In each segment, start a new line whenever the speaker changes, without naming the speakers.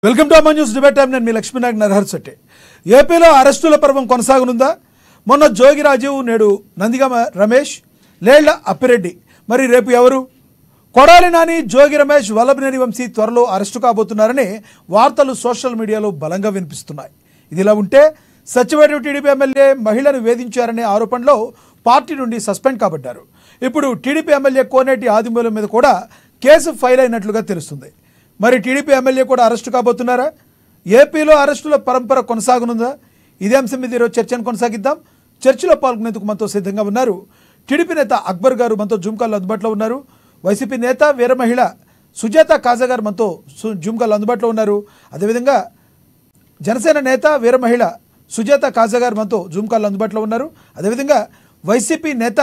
Welcome to Aman news debate time. నేను మీ లక్ష్మీనారాయణ నరహర్శెట్టి. ఏపీలో అరెస్టుల పర్వం కొనసాగనుందా? మొన్న జోగి రాజీవ్, నేడు నందిగామ రమేష్, లేళ్ల అప్పిరెడ్డి, మరి రేపు ఎవరు? కొడాలి నాని, జోగి రమేష్, వల్లభనేని వంశీ త్వరలో అరెస్టు కాబోతున్నారని వార్తలు సోషల్ మీడియాలో బలంగా వినిపిస్తున్నాయి. ఇదిలా ఉంటే సచివేడు టీడీపీ ఎమ్మెల్యే మహిళను వేధించారనే ఆరోపణలో పార్టీ నుండి సస్పెండ్ కాబడ్డారు. ఇప్పుడు టీడీపీ ఎమ్మెల్యే కోనేటి ఆదిమూలం మీద కూడా కేసు ఫైల్ అయినట్లుగా తెలుస్తుంది. మరి టీడీపీ ఎమ్మెల్యే కూడా అరెస్టు కాబోతున్నారా? ఏపీలో అరెస్టుల పరంపర కొనసాగనుందా? ఇదే అంశం మీద ఈరోజు చర్చను కొనసాగిద్దాం. చర్చలో పాల్గొనేందుకు మనతో సిద్ధంగా ఉన్నారు టీడీపీ నేత అక్బర్ గారు, మనతో జూమ్ కాల్లో అందుబాటులో ఉన్నారు. వైసీపీ నేత వీర మహిళ సుజాత కాజా గారు మనతో జూమ్ కాల్లో అందుబాటులో ఉన్నారు. అదేవిధంగా జనసేన నేత వీర మహిళ సుజాత కాజా గారు మనతో జూమ్ కాల్లో అందుబాటులో ఉన్నారు. అదేవిధంగా వైసీపీ నేత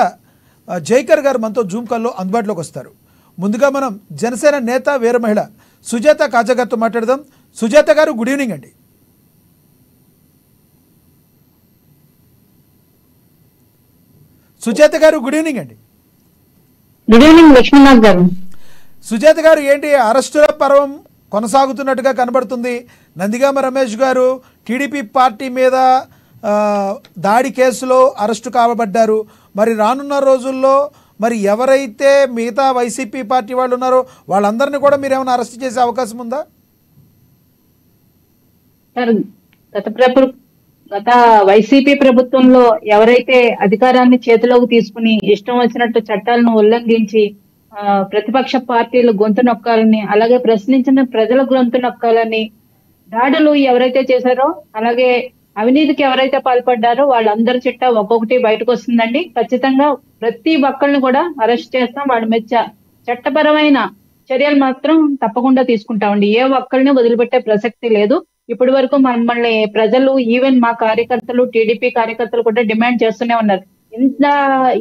జైకర్ గారు మనతో జూమ్ కాల్లో అందుబాటులోకి వస్తారు. ముందుగా మనం జనసేన నేత వీర మహిళ సుజాత కాజా గారితో మాట్లాడదాం. సుజాత గారు, గుడ్ ఈవినింగ్ అండి. సుజాత గారు, గుడ్ ఈవినింగ్ అండి.
గుడ్ ఈవినింగ్ లక్ష్మీనాథ్ గారు.
సుజాత గారు, ఏంటి అరెస్టుల పర్వం కొనసాగుతున్నట్టుగా కనబడుతుంది. నందిగామ రమేష్ గారు టీడీపీ పార్టీ మీద దాడి కేసులో అరెస్టు కాబడ్డారు. మరి రానున్న రోజుల్లో మరి ఎవరైతే మిగతా వైసీపీ పార్టీ వాళ్ళు ఉన్నారో వాళ్ళందరినీ కూడా మీరు ఏమైనా అరెస్ట్ చేసే అవకాశం ఉందా?
గత వైసీపీ ప్రభుత్వంలో ఎవరైతే అధికారాన్ని చేతిలోకి తీసుకుని ఇష్టం వచ్చినట్టు చట్టాలను ఉల్లంఘించి ప్రతిపక్ష పార్టీలు గొంతు నొక్కాలని, అలాగే ప్రశ్నించిన ప్రజల గొంతు నొక్కాలని దాడులు ఎవరైతే చేశారో, అలాగే అవినీతికి ఎవరైతే పాల్పడ్డారో వాళ్ళందరి చిట్టా ఒక్కొక్కటి బయటకు వస్తుందండి. ఖచ్చితంగా ప్రతి ఒక్కరిని కూడా అరెస్ట్ చేస్తాం. వాళ్ళ మీద చట్టపరమైన చర్యలు మాత్రం తప్పకుండా తీసుకుంటామండి. ఏ ఒక్కరిని వదిలిపెట్టే ప్రసక్తి లేదు. ఇప్పటి వరకు మమ్మల్ని ప్రజలు, ఈవెన్ మా కార్యకర్తలు, టీడీపీ కార్యకర్తలు కూడా డిమాండ్ చేస్తూనే ఉన్నారు.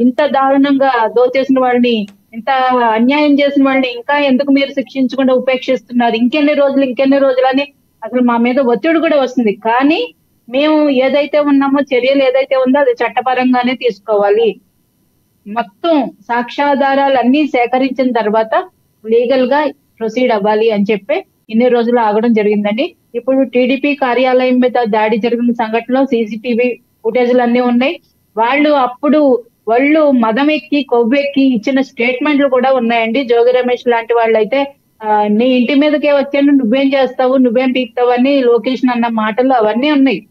ఇంత దారుణంగా దోచేసిన వాళ్ళని, ఇంత అన్యాయం చేసిన వాళ్ళని ఇంకా ఎందుకు మీరు శిక్షించకుండా ఉపేక్షిస్తున్నారు? ఇంకెన్ని రోజులు అని అసలు మా మీద ఒత్తిడి కూడా వస్తుంది. కానీ మేము ఏదైతే ఉన్నామో, చర్యలు ఏదైతే ఉందో అది చట్టపరంగానే తీసుకోవాలి. మొత్తం సాక్ష్యాధారాలు అన్ని సేకరించిన తర్వాత లీగల్ గా ప్రొసీడ్ అవ్వాలి అని చెప్పి ఇన్ని రోజులు ఆగడం జరిగిందండి. ఇప్పుడు టీడీపీ కార్యాలయం మీద దాడి జరిగిన సంఘటనలో సీసీటీవీ ఫుటేజ్లు అన్ని ఉన్నాయి. వాళ్ళు మదం ఎక్కి, కొవ్వెక్కి ఇచ్చిన స్టేట్మెంట్లు కూడా ఉన్నాయండి. జోగి రమేష్ లాంటి వాళ్ళు అయితే నీ ఇంటి మీదకే వచ్చాను, నువ్వేం చేస్తావు, నువ్వేం పీక్తావు అని లోకేష్ అన్న మాటలు అవన్నీ ఉన్నాయి.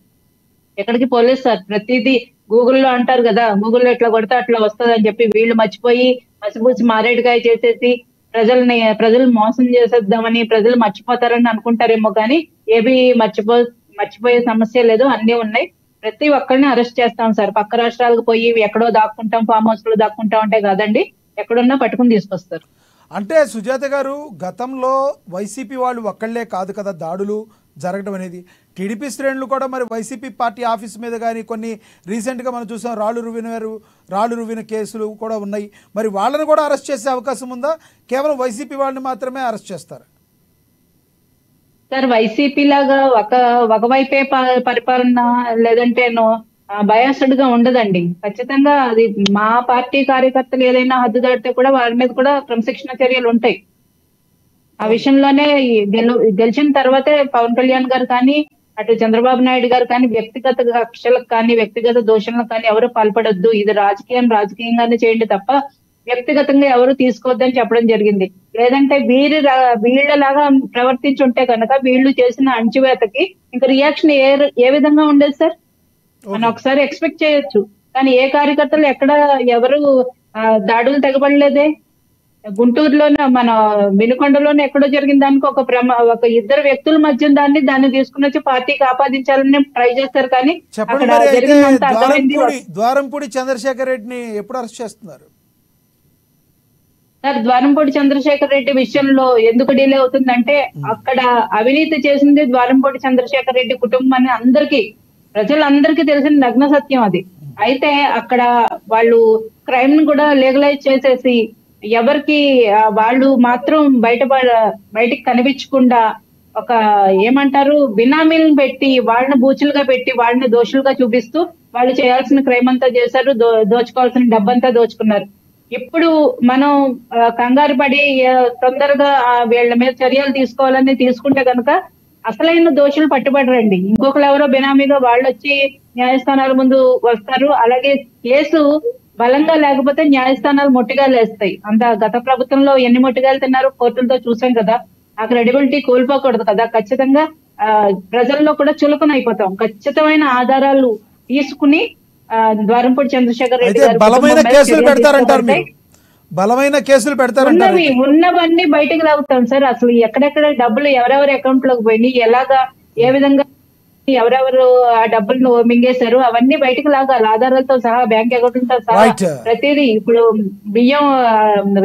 ఎక్కడికి పోలేదు సార్. ప్రతిదీ గూగుల్లో అంటారు కదా, గూగుల్లో ఎట్లా కొడితే అట్లా వస్తుంది అని చెప్పి వీళ్ళు మర్చిపోయి మసిపూసి మారేడుకాయ చేసేసి ప్రజలు మోసం చేసేద్దామని, ప్రజలు మర్చిపోతారని అనుకుంటారేమో కానీ ఏవి మర్చిపోయే సమస్య లేదు, అన్ని ఉన్నాయి. ప్రతి ఒక్కరిని అరెస్ట్ చేస్తాం సార్. పక్క రాష్ట్రాలకు పోయి ఎక్కడో దాక్కుంటాం, ఫామ్ హౌస్ లో దాక్కుంటాం అంటే కాదండి, ఎక్కడున్నా పట్టుకుని తీసుకొస్తారు.
అంటే సుజాత గారు, గతంలో వైసీపీ వాళ్ళు ఒక్కళ్లే కాదు కదా దాడులు జరగడం అనేది. టీడీపీ శ్రేణులు కూడా మరి వైసీపీ పార్టీ ఆఫీస్ మీద కానీ కొన్ని రీసెంట్గా మనం చూసాం, రాళ్ళు రువిన కేసులు కూడా ఉన్నాయి. మరి వాళ్ళని కూడా అరెస్ట్ చేసే అవకాశం ఉందా? కేవలం వైసీపీ వాళ్ళని మాత్రమే అరెస్ట్ చేస్తారు
సార్? వైసీపీ లాగా ఒకవైపే పరిపాలన లేదంటే బయాస్డ్ గా ఉండదండి. ఖచ్చితంగా అది మా పార్టీ కార్యకర్తలు ఏదైనా హద్దు దాటితే కూడా వాళ్ళ మీద కూడా క్రమశిక్షణ చర్యలు ఉంటాయి. ఆ విషయంలోనే గెలిచిన తర్వాతే పవన్ కళ్యాణ్ గారు కానీ, అటు చంద్రబాబు నాయుడు గారు కానీ వ్యక్తిగత కక్షలకు కానీ, వ్యక్తిగత దోషణలకు కానీ ఎవరు పాల్పడొద్దు, ఇది రాజకీయంగానే చేయండి తప్ప వ్యక్తిగతంగా ఎవరు తీసుకోవద్దని చెప్పడం జరిగింది. లేదంటే వీళ్ళలాగా ప్రవర్తించుంటే కనుక వీళ్ళు చేసిన అణచివేతకి ఇంకా రియాక్షన్ ఏ విధంగా ఉండేది సార్? మనం ఒకసారి ఎక్స్పెక్ట్ చేయొచ్చు. కానీ ఏ కార్యకర్తలు ఎవరు దాడులు తెగబడలేదే. గుంటూరులోనే, మన వినుకొండలోనే ఎక్కడో జరిగిన దానికి ఒక ఇద్దరు వ్యక్తుల మధ్య దాన్ని తీసుకుని వచ్చి పార్టీకి ఆపాదించాలని ట్రై చేస్తారు. కానీ
ద్వారంపూడి చంద్రశేఖర్ రెడ్డిని ఎప్పుడు అరెస్ట్ చేస్తున్నారు
సార్? ద్వారంపూడి చంద్రశేఖర్ రెడ్డి విషయంలో ఎందుకు డిలే అవుతుందంటే, అక్కడ అవినీతి చేసింది ద్వారంపూడి చంద్రశేఖర్ రెడ్డి కుటుంబాన్ని ప్రజలందరికీ తెలిసిన నగ్న సత్యం అది. అయితే అక్కడ వాళ్ళు క్రైమ్ ను కూడా లీగలైజ్ చేసేసి ఎవరికి వాళ్ళు మాత్రం బయటికి కనిపించకుండా ఒక ఏమంటారు బినామీలను పెట్టి, వాళ్ళని బూచులుగా పెట్టి, వాళ్ళని దోషులుగా చూపిస్తూ వాళ్ళు చేయాల్సిన క్రైమ్ అంతా చేశారు, దోచుకోవాల్సిన డబ్బంతా దోచుకున్నారు. ఇప్పుడు మనం కంగారు పడి తొందరగా వీళ్ళ మీద చర్యలు తీసుకోవాలని తీసుకుంటే కనుక అసలైన దోషులు పట్టుబడరండి. ఇంకొకరు ఎవరో బినామీగా వాళ్ళు వచ్చి న్యాయస్థానాల ముందు వస్తారు. అలాగే కేసు బలంగా లేకపోతే న్యాయస్థానాలు మొట్టిగాలు వేస్తాయి. అంత గత ప్రభుత్వంలో ఎన్ని మొట్టిగాలు తిన్నారో కోర్టులతో చూసాం కదా. ఆ క్రెడిబిలిటీ కోల్పోకూడదు కదా. ఖచ్చితంగా ప్రజల్లో కూడా చులకన అయిపోతాం. ఖచ్చితమైన ఆధారాలు తీసుకుని ద్వారంపూడి చంద్రశేఖర్ రెడ్డి గారు
బలమైన కేసులు పెడతారంటారు మీరు? బలమైన కేసులు పెడతారంటారు?
ఉన్నవన్నీ బయటకు లాగుతాం సార్. అసలు ఎక్కడెక్కడ డబ్బులు ఎవరెవరి అకౌంట్ లోకి పోయినాయి, ఎలాగా ఏ విధంగా ఎవరెవరు ఆ డబ్బులను మింగేశారు అవన్నీ బయటకు లాగాలి, ఆధారాలతో సహా, బ్యాంక్ అకౌంట్లతో సహా ప్రతిదీ. ఇప్పుడు బియ్యం,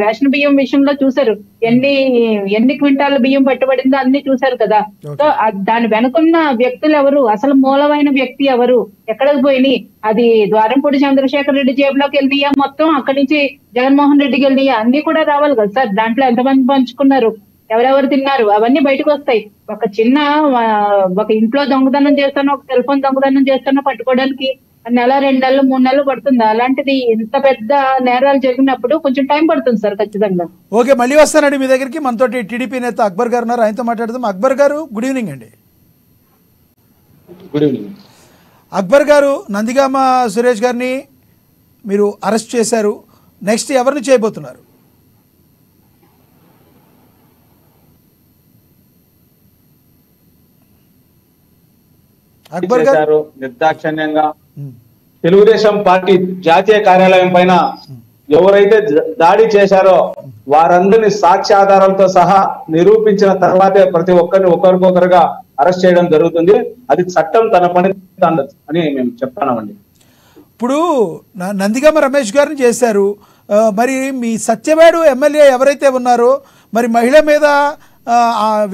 రేషన్ బియ్యం విషయంలో చూసారు, ఎన్ని క్వింటాల బియ్యం పట్టుబడిందో అన్ని చూసారు కదా. సో దాని వెనుకున్న వ్యక్తులు ఎవరు, అసలు మూలమైన వ్యక్తి ఎవరు, ఎక్కడికి పోయినాయి, అది ద్వారంపూడి చంద్రశేఖర్ రెడ్డి జేబులోకి వెళ్ళినాయా, మొత్తం అక్కడి నుంచి జగన్మోహన్ రెడ్డికి వెళ్ళినాయా, అన్ని కూడా రావాలి కదా సార్. దాంట్లో ఎంతమంది పంచుకున్నారు, ఎవరెవరు తిన్నారు, అవన్నీ బయటకు వస్తాయి. ఒక ఇంట్లో దొంగతనం చేస్తానో, ఒక సెల్ ఫోన్ దొంగతనం చేస్తానో పట్టుకోవడానికి 1 నెల, 2 నెలలు, 3 నెలలు పడుతుంది. అలాంటిది ఇంత పెద్ద నేరాలు జరిగినప్పుడు కొంచెం టైం పడుతుంది సార్ ఖచ్చితంగా.
ఓకే, మళ్ళీ వస్తానండి మీ దగ్గరికి. మనతోటి టీడీపీ నేత అక్బర్ గారు ఉన్నారు, ఆయనతో మాట్లాడదాం. అక్బర్ గారు, గుడ్ ఈవినింగ్ అండి.
Good evening.
అక్బర్ గారు, నందిగామ సురేష్ గారిని మీరు అరెస్ట్ చేశారు. నెక్స్ట్ ఎవరిని చేయబోతున్నారు?
అక్బర్ గారు నిర్దాక్షిణ్యంగా తెలుగుదేశం పార్టీ జాతీయ కార్యాలయం పైన ఎవరైతే దాడి చేశారో వారందరినీ సాక్ష్యాధారాలతో సహా నిరూపించిన తర్వాతే ప్రతి ఒక్కరిని ఒకరికొకరుగా అరెస్ట్ చేయడం జరుగుతుంది. అది చట్టం తన పని అని మేము చెప్తున్నామండి.
ఇప్పుడు నందిగామ రమేష్ గారిని చేశారు, మరి మీ సత్యవేడు ఎమ్మెల్యే ఎవరైతే ఉన్నారో మరి మహిళ మీద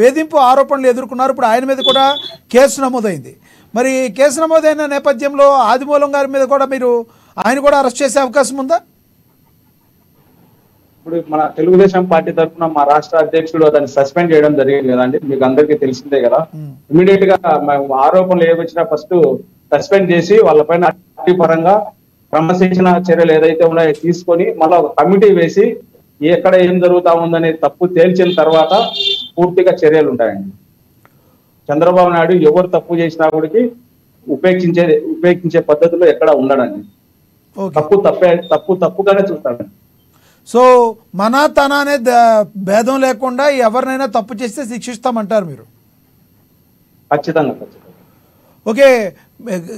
వేధింపు ఆరోపణలు ఎదుర్కొన్నారు. ఇప్పుడు ఆయన మీద కూడా కేసు నమోదైంది. మరి కేసు నమోదైన నేపథ్యంలో ఆదిమూలం గారి మీద కూడా ఆయన కూడా అరెస్ట్ చేసే అవకాశం ఉందా?
ఇప్పుడు మన తెలుగుదేశం పార్టీ తరఫున మా రాష్ట్ర అధ్యక్షుడు అతన్ని సస్పెండ్ చేయడం జరిగింది కదండి, మీకు అందరికీ తెలిసిందే కదా. ఇమీడియట్ గా మేము ఆరోపణలు ఏవొచ్చినా ఫస్ట్ సస్పెండ్ చేసి వాళ్ళపైన పరంగా క్రమశిక్షణ చర్యలు ఏదైతే ఉన్నాయో తీసుకొని మళ్ళీ ఒక కమిటీ వేసి ఎక్కడ ఏం జరుగుతా ఉందనే తప్పు తేల్చిన తర్వాత పూర్తిగా చర్యలు ఉంటాయండి. చంద్రబాబు నాయుడు ఎవరు తప్పు చేసినా కూడా ఉపేక్షించే పద్ధతిలో ఎక్కడ ఉండడండి. తప్పుగానే చూస్తాడండి.
సో మన తన అనే భేదం లేకుండా ఎవరినైనా తప్పు చేస్తే శిక్షిస్తామంటారు మీరు?
ఖచ్చితంగా.
ఓకే,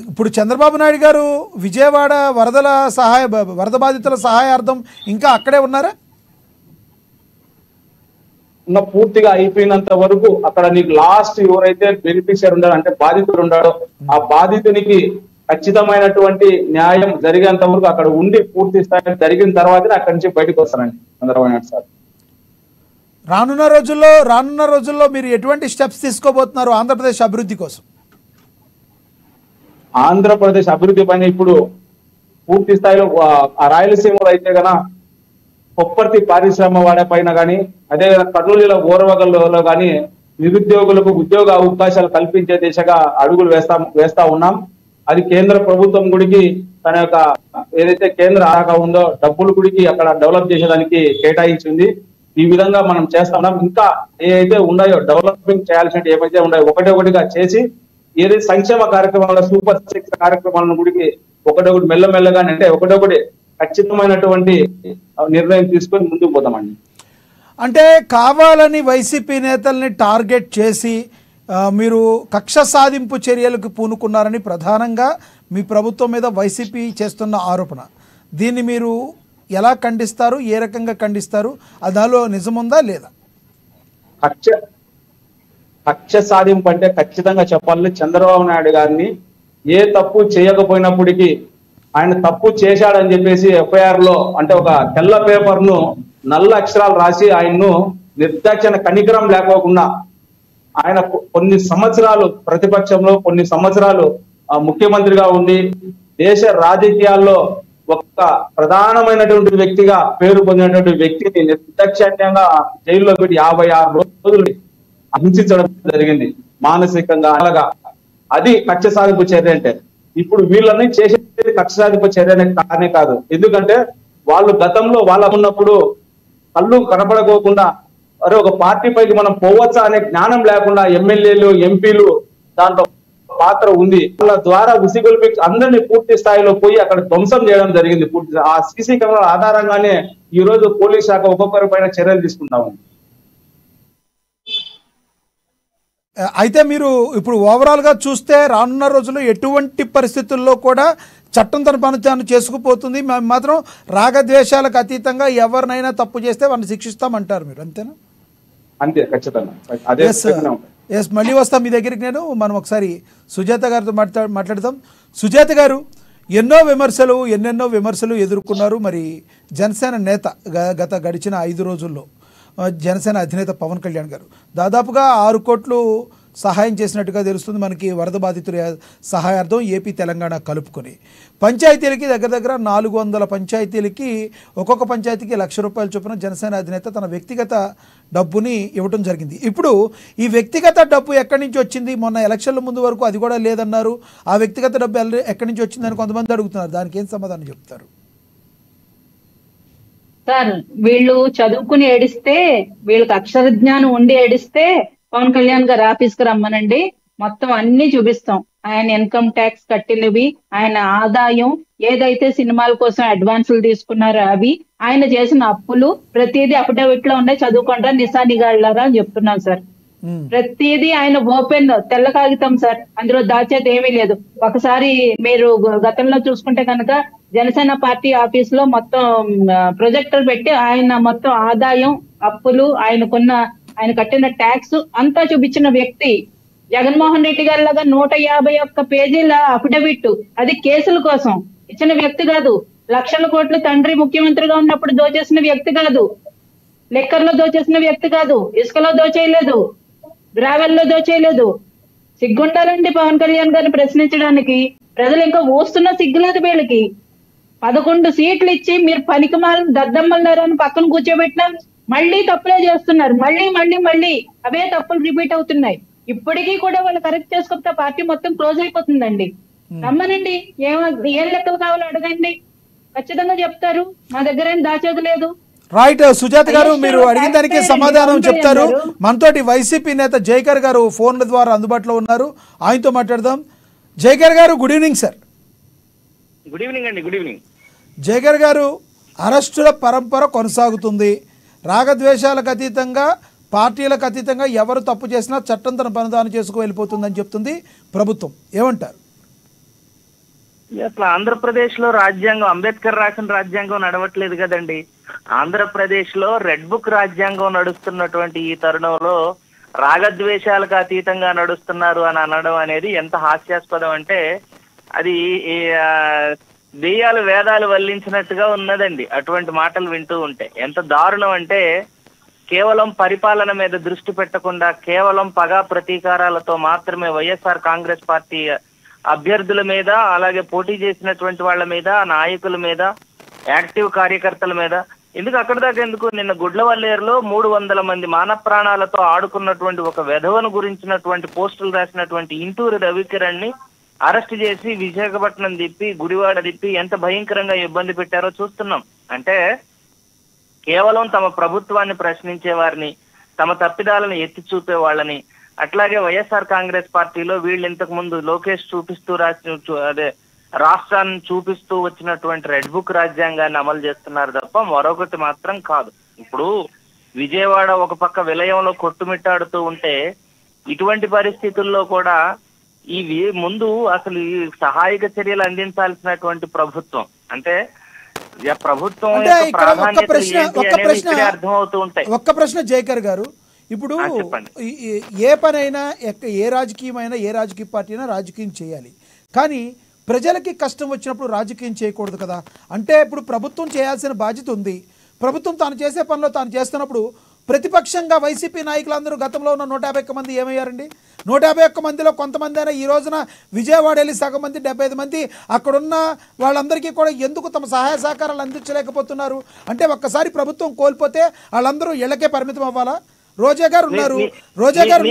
ఇప్పుడు చంద్రబాబు నాయుడు గారు విజయవాడ వరద బాధితుల సహాయార్థం ఇంకా అక్కడే ఉన్నారా?
పూర్తిగా అయిపోయినంత వరకు అక్కడ నీకు లాస్ట్ ఎవరైతే బెనిఫిషియర్ ఉన్నాడో అంటే బాధితుడు ఉన్నాడో ఆ బాధితునికి ఖచ్చితమైనటువంటి న్యాయం జరిగేంత వరకు అక్కడ ఉండి పూర్తి స్థాయి జరిగిన తర్వాతనే అక్కడి నుంచి బయటకు వస్తానండి చంద్రబాబు నాయుడు సార్.
రానున్న రోజుల్లో మీరు ఎటువంటి స్టెప్స్ తీసుకోబోతున్నారు ఆంధ్రప్రదేశ్ అభివృద్ధి కోసం?
ఆంధ్రప్రదేశ్ అభివృద్ధి పైన ఇప్పుడు పూర్తి స్థాయిలో ఆ రాయలసీమలో అయితే గన కొప్పర్తి పారిశ్రమ వాడే పైన కానీ అదే కర్నూలు జిల్లా ఓరవగల్లో కానీ నిరుద్యోగులకు ఉద్యోగ అవకాశాలు కల్పించే దిశగా అడుగులు వేస్తా ఉన్నాం. అది కేంద్ర ప్రభుత్వం గుడికి తన యొక్క ఏదైతే కేంద్ర ఆరాగా ఉందో డబ్బులు గుడికి అక్కడ డెవలప్ చేసేదానికి కేటాయించింది. ఈ విధంగా మనం చేస్తా ఉన్నాం. ఇంకా ఏదైతే ఉన్నాయో డెవలపింగ్ చేయాల్సినవి ఏవైతే ఉన్నాయో ఒకటిగా చేసి ఏదైతే సంక్షేమ కార్యక్రమాల సూపర్ 6 కార్యక్రమాలను గుడికి ఒకటొకటి మెల్లమెల్లగా అంటే ఒకటొకటి ఖచ్చితమైనటువంటి నిర్ణయం తీసుకొని ముందుకు పోతామండి.
అంటే కావాలని వైసీపీ నేతల్ని టార్గెట్ చేసి మీరు కక్ష సాధింపు చర్యలకు పూనుకున్నారని ప్రధానంగా మీ ప్రభుత్వం మీద వైసీపీ చేస్తున్న ఆరోపణ. దీన్ని మీరు ఎలా ఖండిస్తారు, ఏ రకంగా ఖండిస్తారు? దానిలో నిజముందా లేదా?
కక్ష సాధింపు అంటే ఖచ్చితంగా చెప్పాలి, చంద్రబాబు నాయుడు గారిని ఏ తప్పు చేయకపోయినప్పటికీ ఆయన తప్పు చేశాడని చెప్పేసి ఎఫ్ఐఆర్ లో అంటే ఒక తెల్ల పేపర్ ను నల్ల అక్షరాలు రాసి ఆయన్ను నిర్దాక్షిణ కనికరం లేకోకుండా ఆయన కొన్ని సంవత్సరాలు ప్రతిపక్షంలో కొన్ని సంవత్సరాలు ముఖ్యమంత్రిగా ఉండి దేశ రాజకీయాల్లో ఒక ప్రధానమైనటువంటి వ్యక్తిగా పేరు పొందినటువంటి వ్యక్తిని నిర్దాక్షిణ్యంగా జైల్లో పెట్టి 56 రోజులు హింసించడం జరిగింది మానసికంగా. అలాగా అది కక్ష సాధింపు చర్య అంటే. ఇప్పుడు వీళ్ళని చేసేది కక్ష సాధింపు చర్య కానే కాదు. ఎందుకంటే వాళ్ళు గతంలో వాళ్ళకున్నప్పుడు కళ్ళు కనపడకోకుండా అరే ఒక పార్టీ పైకి మనం పోవచ్చా అనే జ్ఞానం లేకుండా ఎమ్మెల్యేలు ఎంపీలు దాంట్లో పాత్ర ఉంది. వాళ్ళ ద్వారా ఉసిగొల్పి అందరినీ పూర్తి స్థాయిలో పోయి అక్కడ ధ్వంసం చేయడం జరిగింది. పూర్తి ఆ సీసీ కెమెరాల ఆధారంగానే ఈ రోజు పోలీస్ శాఖ ఒక్కొక్కరి పైన చర్యలు తీసుకుంటాము.
అయితే మీరు ఇప్పుడు ఓవరాల్గా చూస్తే రానున్న రోజుల్లో ఎటువంటి పరిస్థితుల్లో కూడా చట్టం తన పని తాను చేసుకుపోతుంది. మేము మాత్రం రాగద్వేషాలకు అతీతంగా ఎవరినైనా తప్పు చేస్తే వారిని శిక్షిస్తామంటారు మీరు, అంతేనా?
అంతే, ఖచ్చితంగా అదే.
ఎస్, మళ్ళీ వస్తాం మీ దగ్గరికి. మనం ఒకసారి సుజాత గారితో మాట్లాడదాం. సుజాత గారు, ఎన్నెన్నో విమర్శలు ఎదుర్కొన్నారు. మరి జనసేన నేత గడిచిన 5 రోజుల్లో జనసేన అధినేత పవన్ కళ్యాణ్ గారు దాదాపుగా 6 కోట్లు సహాయం చేసినట్టుగా తెలుస్తుంది మనకి. వరద బాధితుల సహాయార్థం ఏపీ తెలంగాణ కలుపుకొని పంచాయతీలకి దగ్గర 400 పంచాయతీలకి ఒక్కొక్క పంచాయతీకి ₹1,00,000 చొప్పున జనసేన అధినేత తన వ్యక్తిగత డబ్బుని ఇవ్వడం జరిగింది. ఇప్పుడు ఈ వ్యక్తిగత డబ్బు ఎక్కడి నుంచి వచ్చింది? మొన్న ఎలక్షన్ల ముందు వరకు అది కూడా లేదన్నారు. ఆ వ్యక్తిగత డబ్బు ఎక్కడి నుంచి వచ్చిందని కొంతమంది అడుగుతున్నారు. దానికి ఏం సమాధానం చెప్తారు?
సార్, వీళ్ళు చదువుకుని ఏడిస్తే, వీళ్ళకి అక్షర జ్ఞానం ఉండి ఏడిస్తే పవన్ కళ్యాణ్ గారు ఆఫీస్కి రమ్మనండి, మొత్తం అన్ని చూపిస్తాం. ఆయన ఇన్కమ్ ట్యాక్స్ కట్టినవి, ఆయన ఆదాయం, ఏదైతే సినిమాల కోసం అడ్వాన్సులు తీసుకున్నారో అవి, ఆయన చేసిన అప్పులు, ప్రతిదీ అఫిడవిట్ లో ఉండే, చదువుకుంటా నిశానిగాళ్ళారా అని చెప్తున్నాం సార్. ప్రతిదీ ఆయన ఓపెన్ తెల్ల కాగితం సార్, అందులో దాచేది ఏమీ లేదు. ఒకసారి మీరు గతంలో చూసుకుంటే కనుక జనసేన పార్టీ ఆఫీస్ లో మొత్తం ప్రొజెక్టర్ పెట్టి ఆయన మొత్తం ఆదాయం, అప్పులు, ఆయన కట్టిన ట్యాక్స్ అంతా చూపించిన వ్యక్తి. జగన్మోహన్ రెడ్డి గారి లాగా 151 పేజీల అఫిడవిట్, అది కేసుల కోసం ఇచ్చిన వ్యక్తి కాదు. లక్షల కోట్లు తండ్రి ముఖ్యమంత్రిగా ఉన్నప్పుడు దోచేసిన వ్యక్తి కాదు. లెక్కర్లో దోచేసిన వ్యక్తి కాదు. ఇసుకలో దోచేయలేదు, గ్రావెల్లో దోచేయలేదు. సిగ్గుండాలండి పవన్ కళ్యాణ్ గారిని ప్రశ్నించడానికి. ప్రజలు ఇంకా ఊస్తున్నా సిగ్గులేదు వీళ్ళకి. 11 సీట్లు ఇచ్చి మీరు పనికిమాల దద్దమ్మలారని పక్కన కూర్చోబెట్టినా మళ్ళీ తప్పులే చేస్తున్నారు. మళ్ళీ అవే తప్పులు రిపీట్ అవుతున్నాయి. ఇప్పటికీ కూడా వాళ్ళు కరెక్ట్ చేసుకోకపోతే పార్టీ మొత్తం క్లోజ్ అయిపోతుందండి. రమ్మనండి, ఏం లెక్కలు కావాలో అడగండి, ఖచ్చితంగా చెప్తారు. మా దగ్గర ఏం దాచేది లేదు.
రైట్ సుజాత గారు, మీరు అడిగిన దానికి సమాధానం చెప్తారు. మనతోటి వైసీపీ నేత జైకర్ గారు ఫోన్ల ద్వారా అందుబాటులో ఉన్నారు, ఆయనతో మాట్లాడదాం. జైకర్ గారు, good evening sir.
Good evening అండి. గుడ్ ఈవినింగ్
జైకర్ గారు. అరెస్టుల పరంపర కొనసాగుతుంది. రాగద్వేషాలకు అతీతంగా, పార్టీలకు అతీతంగా ఎవరు తప్పు చేసినా చట్టం తన పనిదానం చేసుకు వెళ్ళిపోతుందని చెప్తుంది ప్రభుత్వం. ఏమంటారు?
అసలు ఆంధ్రప్రదేశ్ లో రాజ్యాంగం, అంబేద్కర్ రాసిన రాజ్యాంగం నడవట్లేదు కదండి. ఆంధ్రప్రదేశ్ లో రెడ్ బుక్ రాజ్యాంగం నడుస్తున్నటువంటి ఈ తరుణంలో రాగద్వేషాలకు అతీతంగా నడుస్తున్నారు అని అనడం అనేది ఎంత హాస్యాస్పదం అంటే అది దెయ్యాలు వేదాలు వల్లించినట్టుగా ఉన్నదండి. అటువంటి మాటలు వింటూ ఉంటే ఎంత దారుణం అంటే, కేవలం పరిపాలన మీద దృష్టి పెట్టకుండా కేవలం పగా ప్రతీకారాలతో మాత్రమే వైఎస్ఆర్ కాంగ్రెస్ పార్టీ అభ్యర్థుల మీద, అలాగే పోటీ చేసినటువంటి వాళ్ళ మీద, నాయకుల మీద, యాక్టివ్ కార్యకర్తల మీద, ఎందుకు నిన్న గుడ్లవల్లేరులో 300 మంది మానవ ప్రాణాలతో ఆడుకున్నటువంటి ఒక వెధవను గురించినటువంటి పోస్టులు రాసినటువంటి ఇంటూరి రవికిరణ్ ని అరెస్ట్ చేసి విశాఖపట్నం తిప్పి, గుడివాడ తిప్పి ఎంత భయంకరంగా ఇబ్బంది పెట్టారో చూస్తున్నాం. అంటే కేవలం తమ ప్రభుత్వాన్ని ప్రశ్నించే వారిని, తమ తప్పిదాలను ఎత్తి చూపే వాళ్ళని, అట్లాగే వైఎస్ఆర్ కాంగ్రెస్ పార్టీలో వీళ్ళు ఇంతకు ముందు లోకేష్ చూపిస్తూ రాష్ట్రాన్ని చూపిస్తూ వచ్చినటువంటి రెడ్ బుక్ రాజ్యాంగాన్ని అమలు చేస్తున్నారు తప్ప మరొకటి మాత్రం కాదు. ఇప్పుడు విజయవాడ ఒక పక్క విలయంలో కొట్టుమిట్టాడుతూ ఉంటే, ఇటువంటి పరిస్థితుల్లో కూడా ముందు అసలు ఈ సహాయక చర్యలు అందించాల్సినటువంటి ప్రభుత్వం, అంటే ప్రభుత్వం అర్థమవుతూ ఉంటాయి.
ఒక్క ప్రశ్న జైకర్ గారు, ఇప్పుడు ఏ పనైనా, ఏ రాజకీయమైనా, ఏ రాజకీయ పార్టీ అయినా రాజకీయం చేయాలి, కానీ ప్రజలకి కష్టం వచ్చినప్పుడు రాజకీయం చేయకూడదు కదా. అంటే ఇప్పుడు ప్రభుత్వం చేయాల్సిన బాధ్యత ఉంది. ప్రభుత్వం తాను చేసే పనిలో తాను చేస్తున్నప్పుడు ప్రతిపక్షంగా వైసీపీ నాయకులందరూ గతంలో ఉన్న 151 మంది ఏమయ్యారండి? 151 మందిలో కొంతమంది అయినా ఈ రోజున విజయవాడ వెళ్ళి సగం మంది, 75 మంది అక్కడున్న వాళ్ళందరికీ కూడా ఎందుకు తమ సహాయ సహకారాలు అందించలేకపోతున్నారు? అంటే ఒక్కసారి ప్రభుత్వం కోల్పోతే వాళ్ళందరూ ఇళ్లకే పరిమితం అవ్వాలా? రోజా గారు ఉన్నారు, రోజా గారు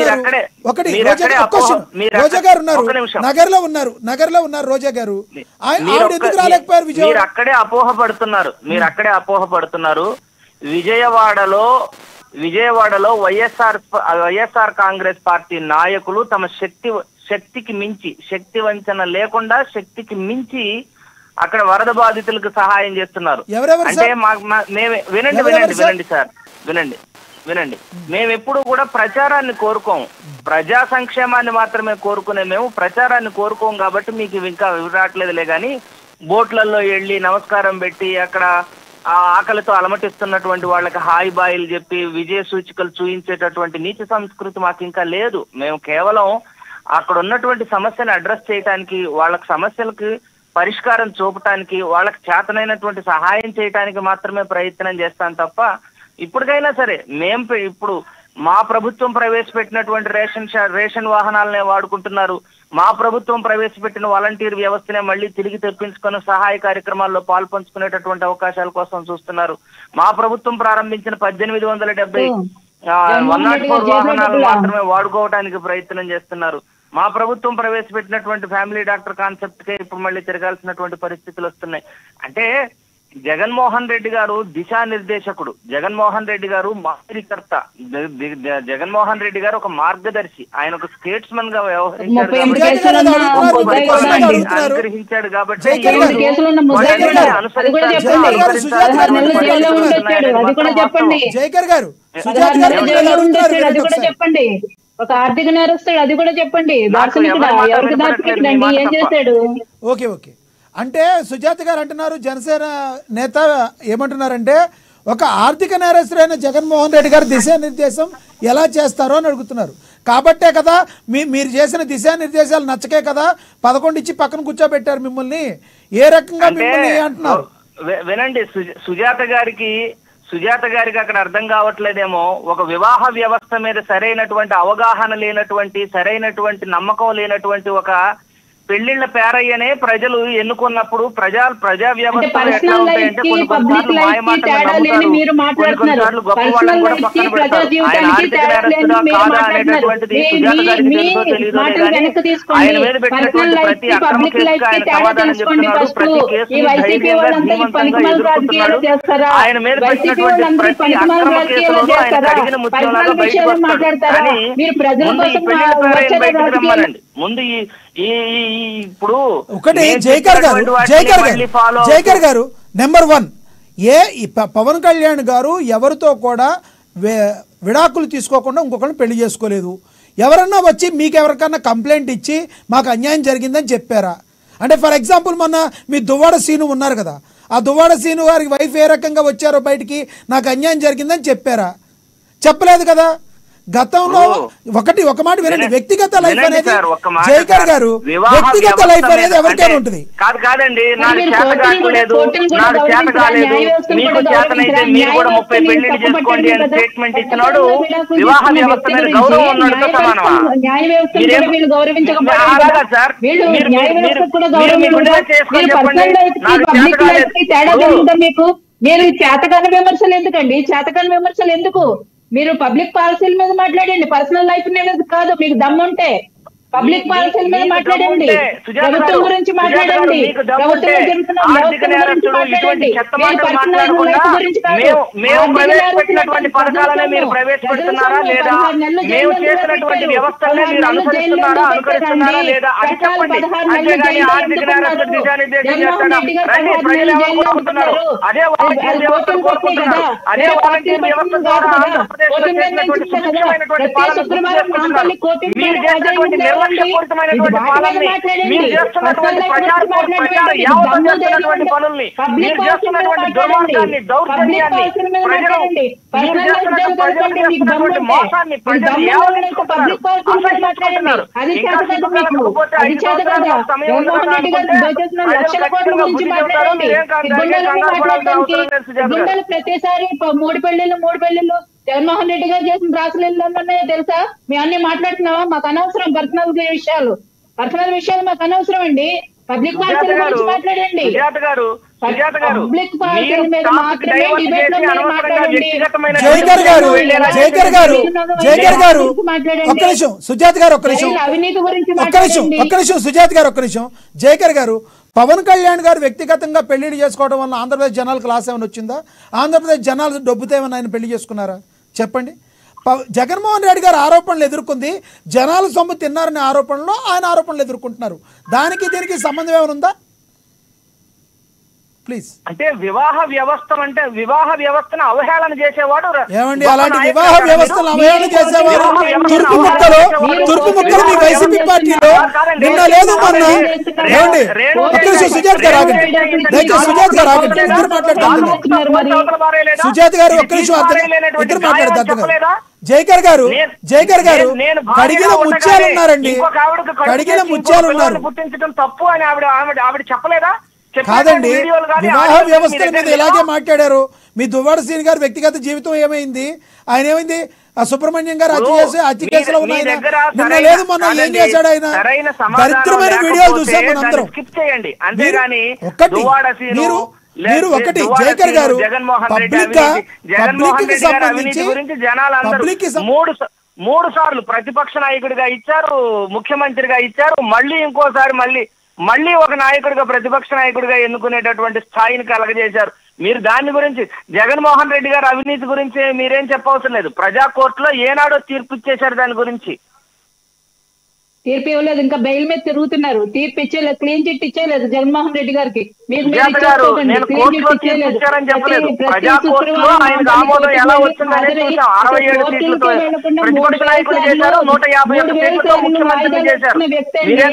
ఉన్నారు, నగర్లో ఉన్నారు రోజా గారు, ఆవిడ ఎందుకు రాలేకపోయారు?
మీరు అక్కడే అపోహపడుతున్నారు. విజయవాడలో విజయవాడలో వైఎస్ఆర్ కాంగ్రెస్ పార్టీ నాయకులు తమ శక్తికి మించి, శక్తి వంచన లేకుండా శక్తికి మించి అక్కడ వరద బాధితులకు సహాయం చేస్తున్నారు. అంటే వినండి సార్, వినండి. మేము ఎప్పుడు కూడా ప్రచారాన్ని కోరుకోం, ప్రజా సంక్షేమాన్ని మాత్రమే కోరుకునే మేము ప్రచారాన్ని కోరుకోం. కాబట్టి మీకు ఇంకా రావట్లేదులే కానీ బోట్లలో వెళ్ళి నమస్కారం పెట్టి అక్కడ ఆకలితో అలమటిస్తున్నటువంటి వాళ్ళకి హాయి బాయిలు చెప్పి విజయ సూచికలు చూయించేటటువంటి నీతి సంస్కృతి మాకు ఇంకా లేదు. మేము కేవలం అక్కడ ఉన్నటువంటి సమస్యను అడ్రస్ చేయడానికి, వాళ్ళకి సమస్యలకి పరిష్కారం చూపటానికి, వాళ్ళకి చేతనైనటువంటి సహాయం చేయడానికి మాత్రమే ప్రయత్నం చేస్తాం తప్ప ఇప్పటికైనా సరే ఇప్పుడు మా ప్రభుత్వం ప్రవేశపెట్టినటువంటి రేషన్ వాహనాలనే వాడుకుంటున్నారు. మా ప్రభుత్వం ప్రవేశపెట్టిన వాలంటీర్ వ్యవస్థనే మళ్ళీ తిరిగి తెప్పించుకొని సహాయ కార్యక్రమాల్లో పాల్పంచుకునేటటువంటి అవకాశాల కోసం చూస్తున్నారు. మా ప్రభుత్వం ప్రారంభించిన 1870 104 వాహనాలు మాత్రమే వాడుకోవడానికి ప్రయత్నం చేస్తున్నారు. మా ప్రభుత్వం ప్రవేశపెట్టినటువంటి ఫ్యామిలీ డాక్టర్ కాన్సెప్ట్ కే ఇప్పుడు మళ్ళీ తిరగాల్సినటువంటి పరిస్థితులు వస్తున్నాయి. అంటే జగన్మోహన్ రెడ్డి గారు దిశానిర్దేశకుడు, జగన్మోహన్ రెడ్డి గారు మాదిరికర్త, జగన్మోహన్ రెడ్డి గారు ఒక మార్గదర్శి, ఆయన ఒక స్టేట్స్మన్ గా వ్యవహరించాడు, అనుగ్రహించాడు. కాబట్టి
ఒక ఆర్థిక నేరస్తుడు, అది కూడా చెప్పండి. ఏం చేశాడు?
Okay okay. అంటే సుజాత గారు అంటున్నారు, జనసేన నేత ఏమంటున్నారంటే ఒక ఆర్థిక నేరస్తుడైన జగన్మోహన్ రెడ్డి గారు దిశానిర్దేశం ఎలా చేస్తారో అని అడుగుతున్నారు. కాబట్టే కదా మీరు చేసిన దిశానిర్దేశాలు నచ్చకే కదా 11 ఇచ్చి పక్కన కూర్చోబెట్టారు మిమ్మల్ని. ఏ రకంగా మిమ్మల్ని అంటున్నారు?
వినండి, సుజాత గారికి అక్కడ అర్థం కావట్లేదేమో. ఒక వివాహ వ్యవస్థ మీద సరైనటువంటి అవగాహన లేనటువంటి, సరైనటువంటి నమ్మకం లేనటువంటి ఒక పెళ్లిళ్ల పేరయ్యనే ప్రజలు ఎన్నుకున్నప్పుడు ప్రజా వ్యవస్థలు ఎట్లా ఉంటాయంటే కొన్నిసార్లు మాయమాటలు నమ్ముతారు, కొన్నిసార్లు గొప్ప వాళ్ళని కూడా పక్కన పెడతారు. ఆయన ఆర్థిక నేరస్తుడా కాదా అనేటటువంటిది సుజాత గారికి తెలుసో తెలియదో కానీ ఆయన మీద పెట్టినటువంటి ప్రతి అక్రమ కేసుకు ఆయన సమాధానం చెప్తున్నాడు, ప్రతి కేసుని ధైర్యంగా ధీమంతంగా ఎదుర్కొంటున్నాడు. ఆయన మీద పెట్టినటువంటి ప్రతి అక్రమ కేసులోనూ ఆయన కడిగిన ముత్యంలాగా బయటకు వస్తాడు. కానీ ముందు ఈ పెళ్లిళ్ల పేరయ్యని బయటకు రమ్మనండి. ముందు ఇప్పుడు
ఒకటి జైకర్ గారు నెంబర్ 1 పవన్ కళ్యాణ్ గారు ఎవరితో కూడా విడాకులు తీసుకోకుండా ఇంకొకరిని పెళ్లి చేసుకోలేదు. ఎవరన్నా వచ్చి మీకు ఎవరికన్నా కంప్లైంట్ ఇచ్చి మాకు అన్యాయం జరిగిందని చెప్పారా? అంటే ఫర్ ఎగ్జాంపుల్ మొన్న మీ దువ్వాడ సీను ఉన్నారు కదా, ఆ దువ్వాడ సీను వారికి వైఫ్ ఏ రకంగా వచ్చారో బయటికి నాకు అన్యాయం జరిగిందని చెప్పారా? చెప్పలేదు కదా. గతంలో ఒక మాట వినండి, వ్యక్తిగత లైఫ్ అనేది జైకర్ గారు వ్యక్తిగత లైఫ్ అనేది ఎవరికైనా ఉంటుంది.
కాదండి, నాకు చేత కాలేదు, నాకు చేత కాలేదు, మీకు చేతనైతే మీరు కూడా 30 పెళ్లిళ్ళు చేసుకోండి అని స్టేట్మెంట్ ఇచ్చినాడు వివాహ వ్యవస్థ మీద గౌరవం ఉన్నాడుతో సమానమా? అలాగా సార్, మీరు
మీరు చేతకాని విమర్శలు ఎందుకండి? చేతకాని విమర్శలు ఎందుకు? మీరు పబ్లిక్ పాలసీల మీద మాట్లాడండి, పర్సనల్ లైఫ్ మీద కాదు. మీకు దమ్ముంటే పబ్లిక్ పాలసీల మీద మాట్లాడండి, ప్రభుత్వం గురించి మాట్లాడండి, ప్రభుత్వంలో జరుగుతున్న
నిర్లక్ష్యపూరితమైనటువంటి పాలనని, మీరు చేస్తున్నటువంటి చేస్తున్నటువంటి పనుల్ని, మీరు చేస్తున్నటువంటి దుర్మార్గాన్ని, దౌర్జన్యాన్ని, ప్రజల్ని చేస్తున్నటువంటి మోసాన్ని ప్రజలు ఏమనుకుంటున్నారు? ఇంకా సిగ్గుకాలకపోతే 5 సంవత్సరాలు సమయం ఉంటుందని అనుకుంటే ప్రజలు ఖచ్చితంగా బుద్ధి చెబుతారు. మీరేం కంగారు పడాల్సిన అవసరం లేదు సుజాత గారు.
ప్రతిసారి 3 పెళ్లిళ్ళు జగన్మోహన్ రెడ్డి గారు చేసిన రాసులే తెలుసా? మేము అన్ని మాట్లాడుతున్నావా? మాకు అనవసరం పర్సనల్ విషయాలు మాకు అనవసరం అండి. పబ్లిక్ పాలసీల గురించి మాట్లాడండి.
జైకర్ గారు ఒక్క నిమిషం, సుజాత్ గారు ఒక్క నిమిషం, సుజాత్ గారు ఒక్క నిమిషం. జైకర్ గారు, పవన్ కళ్యాణ్ గారు వ్యక్తిగతంగా పెళ్లిళ్ళు చేసుకోవడం వల్ల ఆంధ్రప్రదేశ్ జనాలకు లాస్ ఏమైనా వచ్చిందా? ఆంధ్రప్రదేశ్ జనాలు డబ్బుతో ఏమైనా ఆయన పెళ్లి చేసుకున్నారా? చెప్పండి. జగన్మోహన్ రెడ్డి గారు ఆరోపణలు ఎదుర్కొంది జనాల సొమ్ము తిన్నారనే ఆరోపణలో ఆయన ఆరోపణలు ఎదుర్కొంటున్నారు. దానికి దీనికి సంబంధం ఏమైనా ఉందా? ప్లీజ్.
అంటే వివాహ వ్యవస్థను అవహేళన చేసేవాడు
ఏమండి? అలాంటి వివాహ వ్యవస్థను అవహేళన చేసేవారు తుర్పు ముక్కలు మీ వైసీపీ పార్టీలో నిన్న లేదు మొన్న. ఏమండి ఒక్క నిమిషం సుజాత్ గారు ఆగండి, దయచేసి సుజాత్ గారు ఆగండి, ఇద్దరు మాట్లాడతారు. సుజాత్ గారు ఒక్క నిమిషం ఇద్దరు మాట్లాడతారు. జైకర్ గారు కడిగిన ముత్యాలు ఉన్నారండి, కడిగిన ముత్యాలు ఉన్నారు.
పుట్టించడం తప్పు అని ఆవిడ చెప్పలేదా?
కాదండి, వివాహ వ్యవస్థ మీద ఇలాగే మాట్లాడారు. మీ దువ్వాడ శ్రీని గారు వ్యక్తిగత జీవితం ఏమైంది? ఆయన ఏమైంది? సుబ్రహ్మణ్యం గారు హత్య కేసులో ఉన్న ఆయన నిన్న లేదు మొన్న ఏం చేశాడు? ఆయన దరిద్రమైన వీడియోలు చూసాం మనందరం. మీరు ఒకటి జైకర్ గారు పబ్లిక్ కి సంబంధించి
మూడు సార్లు ప్రతిపక్ష నాయకుడిగా ఇచ్చారు, ముఖ్యమంత్రిగా ఇచ్చారు, మళ్ళీ ఒక నాయకుడిగా ప్రతిపక్ష నాయకుడిగా ఎన్నుకునేటటువంటి స్థాయిని కలగజేశారు. మీరు దాని గురించి జగన్మోహన్ రెడ్డి గారు అవినీతి గురించి మీరేం చెప్పవసరం లేదు. ప్రజా కోర్టులో ఏనాడో తీర్పు ఇచ్చేశారు దాని గురించి.
తీర్పు ఇవ్వలేదు, ఇంకా బెయిల్ మీద తిరుగుతున్నారు. తీర్పు ఇచ్చేలేదు, క్లీన్ చిట్ ఇచ్చేలేదు జగన్మోహన్ రెడ్డి గారికి.
నేను కోర్టులో తీర్పు ఇచ్చారని చెప్పలేదు. ప్రజా కోర్టులో ఆయన ఆమోదం ఎలా వచ్చిందనే చూసాం. 67 సీట్లతో ప్రతిపక్ష నాయకులు చేశారు, 151 సీట్లతో ముఖ్యమంత్రి చేశారు. మీరేం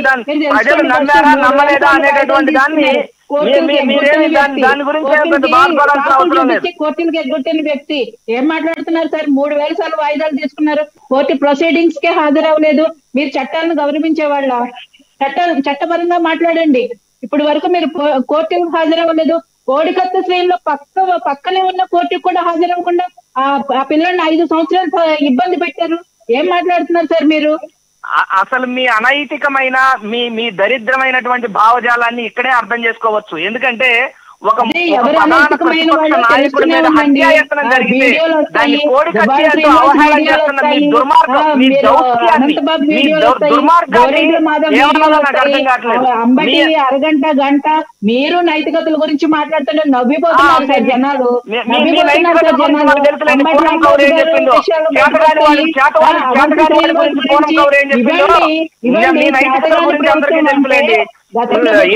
ప్రజలు నమ్మారా నమ్మలేదా అనేటటువంటి దాన్ని దాని గురించి
కోర్టులకు ఎగ్గొట్టిన వ్యక్తి ఏం మాట్లాడుతున్నారు సార్? 3000 సార్లు వాయిదాలు తీసుకున్నారు, కోర్టు ప్రొసీడింగ్స్ కే హాజరవ్వలేదు. మీరు చట్టాలను గౌరవించే వాళ్ళ చట్టపరంగా మాట్లాడండి. ఇప్పటి వరకు మీరు కోర్టుకు హాజరవ్వలేదు. కోడికత్త శ్రేణిలో పక్కనే ఉన్న కోర్టుకు కూడా హాజరవ్వకుండా ఆ పిల్లల్ని 5 సంవత్సరాలు ఇబ్బంది పెట్టారు. ఏం మాట్లాడుతున్నారు సార్ మీరు?
అసలు మీ అనైతికమైన మీ దరిద్రమైనటువంటి భావజాలాన్ని ఇక్కడే అర్థం చేసుకోవచ్చు. ఎందుకంటే ఒక నాయకుడి మీద హత్యాయత్నం జరిగితే దాన్ని కోడి కత్తితో అవహేళన చేస్తున్న మీ దుర్మార్గం, మీ దౌత్యాన్ని, మీ దుర్మార్గాన్ని ఏమన్నా నాకు అర్థం కావట్లేదు.
అరగంట గంట మీరు నైతికతల గురించి మాట్లాడుతుంటే నవ్విపోతున్నారు సార్ జనాలు.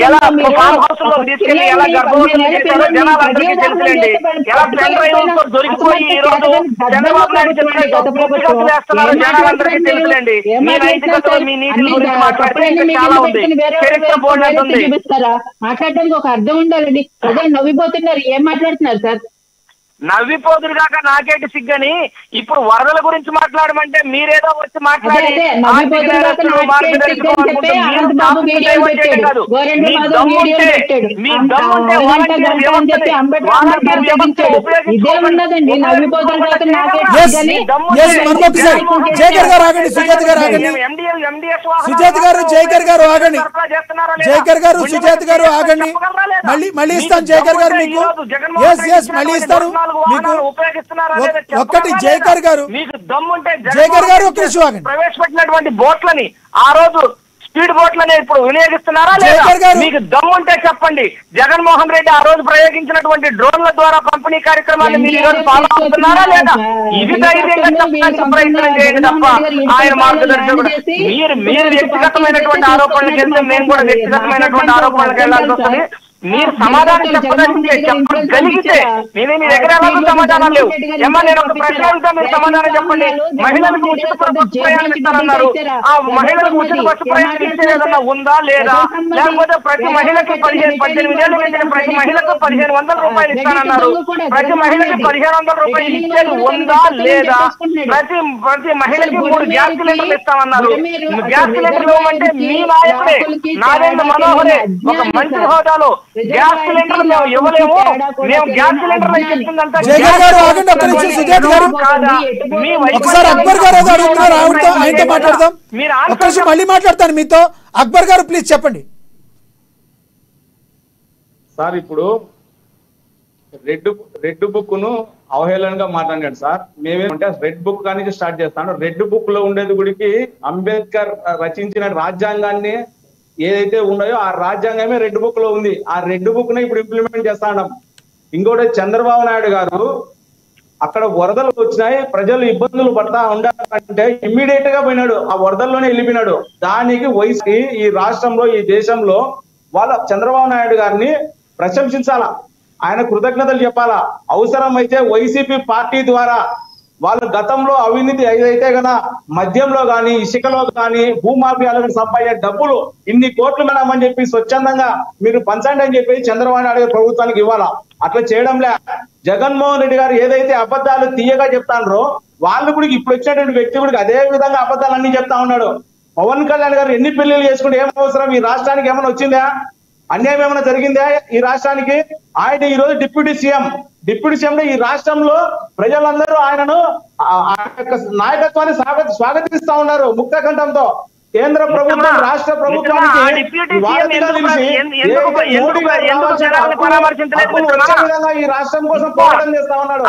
ఎలా ఫామ్ హౌస్ లో తీసుకెళ్లి ఎలా గర్భవతులు చేశారో జనాలందరికీ తెలుసులేండి. ఎలా పెన్ డ్రైవ్లతో దొరికిపోయి ఈ రోజు చంద్రబాబు నాయుడు చెప్పినట్టు చేస్తున్నారో జనాలందరికీ తెలుసులేండి. మీ నైతికత మీ నీతి గురించి మాట్లాడితే ఇంకా చాలా ఉంది, చరిత్ర బోర్డు ఉంది.
మాట్లాడడానికి ఒక అర్థం ఉండాలండి. ప్రజలు నవ్విపోతున్నారు. ఏం మాట్లాడుతున్నారు సార్?
నవ్విపోదురు కాక నాకేటి సిగ్గని. ఇప్పుడు వరదల గురించి మాట్లాడమంటే మీరేదో వచ్చి మాట్లాడి
మళ్ళీ ఇస్తాను జయకర్ గారు మీకు. మళ్ళీ ఇస్తారు మీకు. ఒక్కటి జయకర్ గారు,
మీకు దమ్ముంటే
జయకర్ గారు ఒక్క నిమిషం ఆగండి.
ప్రవేశపెట్టినటువంటి బోట్లని ఆ రోజు స్పీడ్ బోట్లని ఇప్పుడు వినియోగిస్తున్నారా లేదా? మీకు దమ్ముంటే చెప్పండి. జగన్మోహన్ రెడ్డి ఆ రోజు ప్రయోగించినటువంటి డ్రోన్ల ద్వారా పంపిణీ కార్యక్రమాన్ని మీరు ఈ రోజు ఫాలో అవుతున్నారా లేదా? ఇది ధైర్యంగా చెప్పడానికి ప్రయత్నం చేయండి తప్ప ఆయన మార్గదర్శకుడు. మీరు వ్యక్తిగతమైనటువంటి ఆరోపణలకు వెళ్తే మేము కూడా వ్యక్తిగతమైనటువంటి ఆరోపణలకు వెళ్లాల్సి వస్తుంది. మీరు సమాధానం చెప్పగలిగితే నేనే మీ దగ్గర ఎలాగో సమాధానం లేవు. ఏమన్నా నేను ఒక ప్రశ్న అడుగుతా, మీరు సమాధానం చెప్పండి. మహిళలకు ఉచిత బస్సు ప్రయాణం ఇస్తారన్నారు. ఆ మహిళలకు ఉచిత బస్సు ప్రయాణం ఇచ్చే ఏదన్నా ఉందా లేదా? లేకపోతే ప్రతి మహిళకి 18 ఏళ్ళు పెంచిన ప్రతి మహిళకు 1500 రూపాయలు ఇస్తానన్నారు. ప్రతి మహిళకి 1500 రూపాయలు ఇచ్చేది ఉందా లేదా? ప్రతి మహిళకి 3 గ్యాస్ సిలిండర్లు ఇస్తామన్నారు. గ్యాస్ సిలిండర్లు ఇవ్వమంటే మీ నాయకుడే నారాయణ మనోహరే ఒక మంత్రి హోదాలో గ్యాస్ సిలిండర్ మేము ఇవ్వలేము, మేము గ్యాస్ సిలిండర్
మళ్ళీ మాట్లాడతాను మీతో. అక్బర్ గారు ప్లీజ్ చెప్పండి
సార్. ఇప్పుడు రెడ్ బుక్ ను అవహేళనగా మాట్లాడాడు సార్. మేమేమంటే రెడ్ బుక్ కానీ స్టార్ట్ చేస్తాను. రెడ్ బుక్ లో ఉండేది గుడికి అంబేద్కర్ రచించిన రాజ్యాంగాన్ని ఏదైతే ఉన్నాయో ఆ రాజ్యాంగమే రెడ్ బుక్ లో ఉంది. ఆ రెడ్ బుక్ ని ఇప్పుడు ఇంప్లిమెంట్ చేస్తాం. ఇంకోటి చంద్రబాబు నాయుడు గారు అక్కడ వరదలు వచ్చినాయి, ప్రజలు ఇబ్బందులు పడతా ఉండాలంటే ఇమ్మీడియట్ గా పోయినాడు, ఆ వరదల్లోనే వెళ్ళిపోయినాడు. దానికి వయసు ఈ రాష్ట్రంలో ఈ దేశంలో వాళ్ళ చంద్రబాబు నాయుడు గారిని ప్రశంసించాలా, ఆయన కృతజ్ఞతలు చెప్పాలా. అవసరమైతే వైసీపీ పార్టీ ద్వారా వాళ్ళ గతంలో అవినీతి ఏదైతే గనా మద్యంలో గాని ఇసుకలో గాని భూమాఫియాలకు సంపాదించే డబ్బులు ఇన్ని కోట్లు మేడమని చెప్పి స్వచ్ఛందంగా మీరు పంచండి అని చెప్పి చంద్రబాబు నాయుడు గారు ప్రభుత్వానికి ఇవ్వాలా. అట్లా చేయడంలే. జగన్మోహన్ రెడ్డి గారు ఏదైతే అబద్ధాలు తీయగా చెప్తాండ్రో వాళ్ళు కూడా ఇప్పుడు వచ్చినటువంటి వ్యక్తి కూడా అదే విధంగా అబద్ధాలు అన్ని చెప్తా ఉన్నాడు. పవన్ కళ్యాణ్ గారు ఎన్ని పెళ్లిళ్ళు చేసుకుంటే ఏం అవసరం, ఈ రాష్ట్రానికి ఏమైనా వచ్చిందా, అన్యాయం ఏమైనా జరిగిందా ఈ రాష్ట్రానికి? ఆయన ఈ రోజు డిప్యూటీ సీఎం లో ఈ రాష్ట్రంలో ప్రజలందరూ ఆయనను నాయకత్వాన్ని స్వాగతిస్తా ఉన్నారు ముక్త కంఠంతో. కేంద్ర ప్రభుత్వం రాష్ట్ర ప్రభుత్వానికి ఈ రాష్ట్రం కోసం పోరాటం చేస్తా ఉన్నాడు.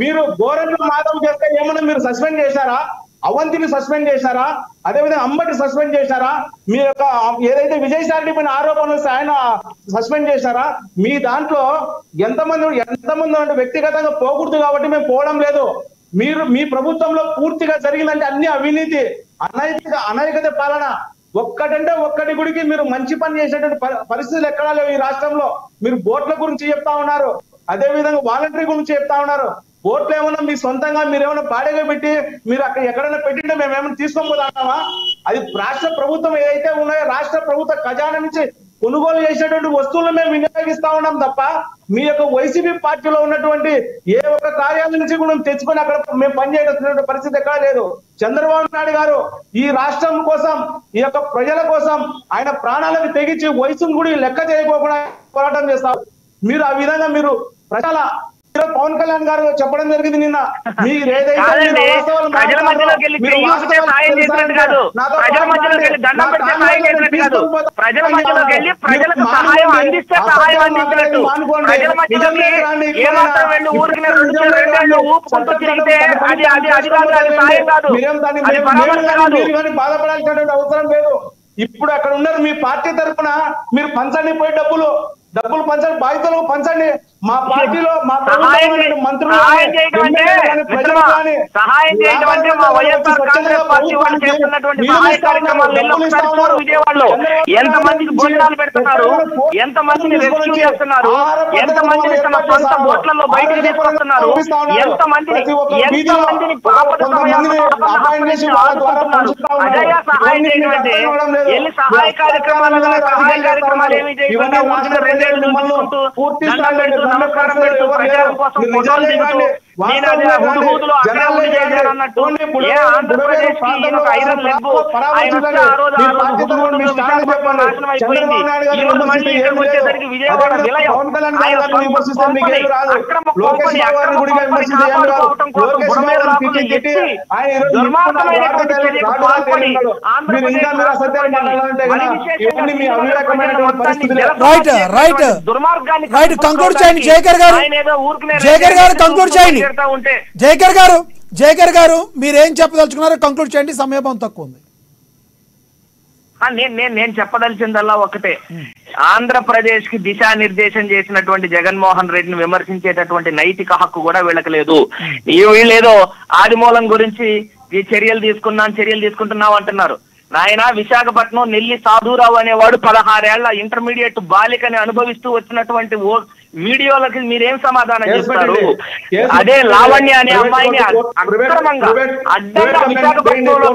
మీరు గోరెంట్ల మాధవ్ చేస్తే ఏమన్నా మీరు సస్పెండ్ చేశారా? అవంతిని సస్పెండ్ చేశారా? అదేవిధంగా అంబటి సస్పెండ్ చేశారా? మీ యొక్క ఏదైతే విజయసాయి పైన ఆరోపణలు వస్తే ఆయన సస్పెండ్ చేశారా? మీ దాంట్లో ఎంతమంది అంటే వ్యక్తిగతంగా పోకూడదు కాబట్టి మేము పోవడం లేదు. మీ ప్రభుత్వంలో పూర్తిగా జరిగిందంటే అన్ని అవినీతి, అనైతిక పాలన. ఒక్కటంటే ఒక్కటి గుడికి మీరు మంచి పని చేసేటువంటి పరిస్థితులు ఎక్కడా లేవు ఈ రాష్ట్రంలో. మీరు బోట్ల గురించి చెప్తా ఉన్నారు, అదే విధంగా వాలంటరీ గురించి చెప్తా ఉన్నారు. బోట్లు ఏమన్నా మీ సొంతంగా మీరేమన్నా బాడీగా పెట్టి మీరు అక్కడ ఎక్కడైనా పెట్టింటే మేము ఏమైనా తీసుకొని పోతామా? అది రాష్ట్ర ప్రభుత్వం ఏదైతే ఉన్నాయో రాష్ట్ర ప్రభుత్వ ఖజానా నుంచి కొనుగోలు చేసేటువంటి వస్తువులను మేము వినియోగిస్తా ఉన్నాం తప్ప మీ యొక్క వైసీపీ పార్టీలో ఉన్నటువంటి ఏ ఒక్క కార్యాలయం నుంచి కూడా తెచ్చుకొని అక్కడ మేము పనిచేయడం పరిస్థితి ఎక్కడా లేదు. చంద్రబాబు నాయుడు గారు ఈ రాష్ట్రం కోసం, ఈ యొక్క ప్రజల కోసం ఆయన ప్రాణాలకు తెగించి వయసును కూడా లెక్క చేయకోకుండా పోరాటం చేస్తారు. మీరు ఆ విధంగా మీరు ప్రజల పవన్ కళ్యాణ్ గారు చెప్పడం జరిగింది నిన్న, మీరు ఏదైతే
ప్రజల మధ్యలోకి వెళ్ళి సాయం చేసినట్టు కాదు, ప్రజల మధ్యలోకి వెళ్ళి దండం పెడితే సాయం చేసినట్టు కాదు, ప్రజల మధ్యలోకి వెళ్ళి ప్రజలకు సహాయం అందిస్తే సహాయం అందించినట్టు. ప్రజల మధ్యలోకి ఏమాత్రం వెళ్ళి ఊరికి 2 ఏళ్ళు ఊపుకుంటూ తిరిగితే అది కాదు, అది సాయం కాదు, అది పరామర్శ కాదు.
బాధపడాల్సినటువంటి అవసరం లేదు. ఇప్పుడు అక్కడ ఉన్నారు మీ పార్టీ తరఫున మీరు పంచండి, పోయి డబ్బులు పంచండి, బాధితులకు పంచండి. మా పార్టీలో మా మంత్రులు
సహాయం చేయడం అంటే మా వైఎస్ఆర్ కాంగ్రెస్ పార్టీ వాళ్ళు చేస్తున్నటువంటి సహాయ కార్యక్రమాలు విజయవాడలో ఎంతమందికి భోజనాలు పెడుతున్నారు, ఎంతమందిని రెస్క్యూ చేస్తున్నారు, ఎంతమందిని తమ సొంత బోట్లలో బయటకు తీసుకొస్తున్నారు, ఎంతమందిని ఆపద సమయంలో ఆదుకుంటున్నారు. అదే సహాయం చేయడం అంటే ఎన్ని సహాయ కార్యక్రమాలు ఏమి చేయకుండా ఊరికిన 2 ఏళ్ళు చూసుకుంటూ దండం పెడుతూ నమస్కారం పెడుతూ ప్రచారం కోసం ఫోటోలు దిగుతూ హుదుహుదులో అక్కడే ఉండి చేశారు అన్నట్టు. ఏ ఆంధ్రప్రదేశ్ కి ఐరన్ లెగ్ ఆయన వస్తే ఆ రోజు హుదుహుదులో విశాఖపట్నం నాశనం అయిపోయింది. ఈ రోజు మళ్ళీ ఇక్కడికి వచ్చేసరికి విజయవాడ విలయం. ఆయన అక్రమ కొంపని కాపాడుకోవటం కోసం బుడమేరు లాభం ఎత్తి దుర్మార్గమైనటువంటి చర్యకు పాల్పడి ఆంధ్రప్రదేశ్
జయకర్ గారు మీరేం చెప్పదలుచుకున్నారో కంక్లూడ్ చేయండి, సమయం తక్కువ ఉంది.
నేను చెప్పదలిచిందల్లా ఒకటే, ఆంధ్రప్రదేశ్ కి దిశానిర్దేశం చేసినటువంటి జగన్మోహన్ రెడ్డిని విమర్శించేటటువంటి నైతిక హక్కు కూడా వీళ్ళకి లేదు. వీళ్ళేదో ఆదిమూలం గురించి ఈ చర్యలు తీసుకుంటున్నావు అంటున్నారు. నాయన విశాఖపట్నం నెల్లి సాధురావు అనేవాడు 16 ఏళ్ల ఇంటర్మీడియట్ బాలికని అనుభవిస్తూ వచ్చినటువంటి వీడియోలకి మీరేం సమాధానం చెప్తారు? అదే లావణ్య అనే అమ్మాయిని అక్రమంగా అడ్డంగా విశాఖపట్నంలో